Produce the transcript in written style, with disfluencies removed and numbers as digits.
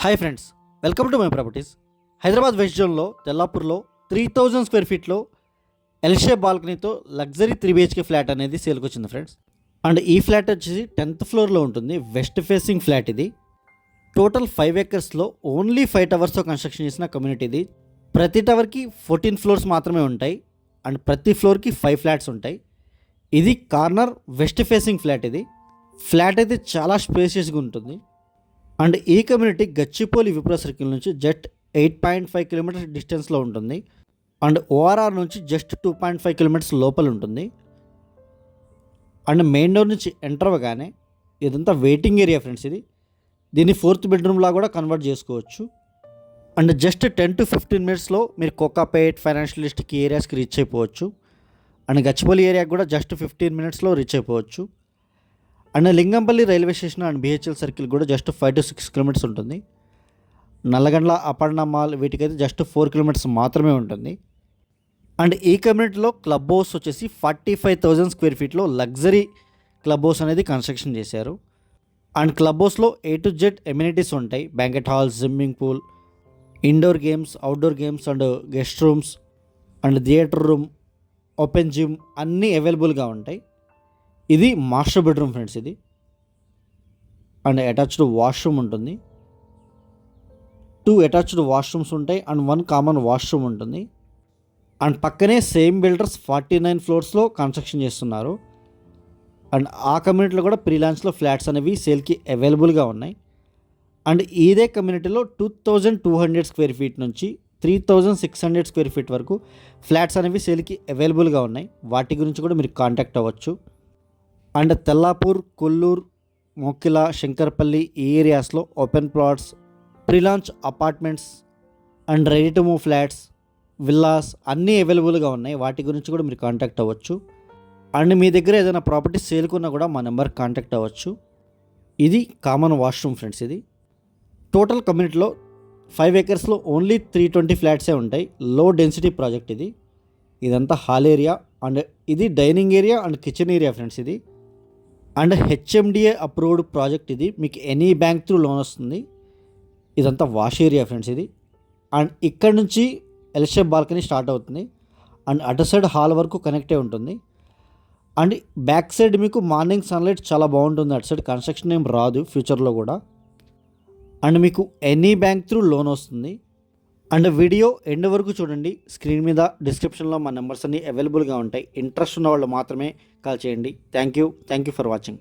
Hi friends, welcome to my properties. Hyderabad west జోన్లో తెల్లాపూర్లో 3000 square ఫీట్లో ఎల్ షేప్ బాల్కనీతో లగ్జరీ 3 BHK ఫ్లాట్ అనేది సేల్కి వచ్చింది ఫ్రెండ్స్. అండ్ ఈ ఫ్లాట్ వచ్చేసి 10th ఫ్లోర్లో ఉంటుంది. వెస్ట్ ఫేసింగ్ ఫ్లాట్ ఇది. టోటల్ 5 acresలో ఓన్లీ 5 టవర్స్తో కన్స్ట్రక్షన్ చేసిన కమ్యూనిటీ ఇది. ప్రతి టవర్కి 14 ఫ్లోర్స్ మాత్రమే ఉంటాయి. అండ్ ప్రతి ఫ్లోర్కి 5 ఫ్లాట్స్ ఉంటాయి. ఇది కార్నర్ వెస్ట్ ఫేసింగ్ ఫ్లాట్ ఇది. ఫ్లాట్ అయితే చాలా స్పేసియస్గా ఉంటుంది. అండ్ ఈ కమ్యూనిటీ గచ్చిపోలి విప్రో సర్కిల్ నుంచి జస్ట్ 8.5 కిలోమీటర్స్ డిస్టెన్స్లో ఉంటుంది. అండ్ ఓఆర్ఆర్ నుంచి జస్ట్ 2.5 కిలోమీటర్స్ లోపల ఉంటుంది. అండ్ మెయిన్ డోర్ నుంచి ఎంటర్ అవ్వగానే ఇదంతా వెయిటింగ్ ఏరియా ఫ్రెండ్స్. దీన్ని 4th బెడ్రూమ్లా కూడా కన్వర్ట్ చేసుకోవచ్చు. అండ్ జస్ట్ 10 to 15 మినిట్స్లో మీరు కోకాపేట్, ఫైనాన్షియల్ డిస్ట్రిక్ట్ ఏరియాస్కి రీచ్ అయిపోవచ్చు. అండ్ గచ్చిపోలి ఏరియాకి కూడా జస్ట్ 15 మినిట్స్లో రీచ్ అయిపోవచ్చు. And Lingampally railway station and BHEL circle కూడా జస్ట్ 5 to 6 కిలోమీటర్స్ ఉంటుంది. నల్లగండ్ల, అపర్ణ మాల్ వీటికైతే జస్ట్ 4 కిలోమీటర్స్ మాత్రమే ఉంటుంది. అండ్ ఈ కమ్యూనిటీలో క్లబ్ హౌస్ వచ్చేసి 45,000 స్క్వేర్ ఫీట్లో లగ్జరీ క్లబ్ హౌస్ అనేది కన్స్ట్రక్షన్ చేశారు. అండ్ క్లబ్ హౌస్లో A to Z ఎమ్యూనిటీస్ ఉంటాయి. Banquet hall, swimming pool, indoor games, outdoor games and guest rooms and theatre room, open gym అన్నీ అవైలబుల్గా ఉంటాయి. ఇది మాస్టర్ బెడ్రూమ్ ఫ్రెండ్స్ ఇది. అండ్ అటాచ్డ్ వాష్రూమ్ ఉంటుంది. 2 అటాచ్డ్ వాష్రూమ్స్ ఉంటాయి అండ్ 1 కామన్ వాష్రూమ్ ఉంటుంది. And పక్కనే సేమ్ బిల్డర్స్ 49 ఫ్లోర్స్లో కన్స్ట్రక్షన్ చేస్తున్నారు. అండ్ ఆ కమ్యూనిటీలో కూడా ప్రీ లాంచ్లో ఫ్లాట్స్ అనేవి సేల్కి అవైలబుల్గా ఉన్నాయి. అండ్ ఇదే కమ్యూనిటీలో 2200 స్క్వేర్ ఫీట్ నుంచి 3600 స్క్వేర్ ఫీట్ వరకు ఫ్లాట్స్ అనేవి సేల్కి అవైలబుల్గా ఉన్నాయి. వాటి గురించి కూడా మీరు కాంటాక్ట్ అవ్వచ్చు. అండ్ తెల్లాపూర్, కొల్లూరు, మోకిల, శంకర్పల్లి ఈ ఏరియాస్లో open plots, pre launch apartments and ready to move flats, villas అన్నీ అవైలబుల్గా ఉన్నాయి. వాటి గురించి కూడా మీరు కాంటాక్ట్ అవ్వచ్చు. అండ్ మీ దగ్గర ఏదైనా ప్రాపర్టీ సేల్కున్నా కూడా మా నెంబర్ కాంటాక్ట్ అవ్వచ్చు. ఇది కామన్ వాష్రూమ్ ఫ్రెండ్స్. ఇది టోటల్ కమ్యూనిటీలో 5 acresలో ఓన్లీ 320 ఫ్లాట్సే ఉంటాయి. లో డెన్సిటీ ప్రాజెక్ట్ ఇది. ఇదంతా హాల్ ఏరియా అండ్ ఇది dining area and kitchen area friends ఇది. అండ్ HMDA అప్రూవ్డ్ ప్రాజెక్ట్ ఇది. మీకు ఎనీ బ్యాంక్ త్రూ లోన్ వస్తుంది. ఇదంతా వాష్ ఏరియా ఫ్రెండ్స్ ఇది. అండ్ ఇక్కడ నుంచి ఎల్ షేప్ బాల్కనీ స్టార్ట్ అవుతుంది. అండ్ అటు సైడ్ హాల్ వరకు కనెక్ట్ అయి ఉంటుంది. అండ్ బ్యాక్ సైడ్ మీకు మార్నింగ్ సన్లైట్ చాలా బాగుంటుంది. అటు సైడ్ కన్స్ట్రక్షన్ ఏం రాదు ఫ్యూచర్లో కూడా. అండ్ మీకు ఎనీ బ్యాంక్ త్రూ లోన్ వస్తుంది. అండ్ వీడియో ఎండ్ వరకు చూడండి. స్క్రీన్ మీద డిస్క్రిప్షన్లో మా నెంబర్స్ అన్నీ అవైలబుల్గా ఉంటాయి. ఇంట్రెస్ట్ ఉన్న వాళ్ళు మాత్రమే కాల్ చేయండి. Thank you for watching.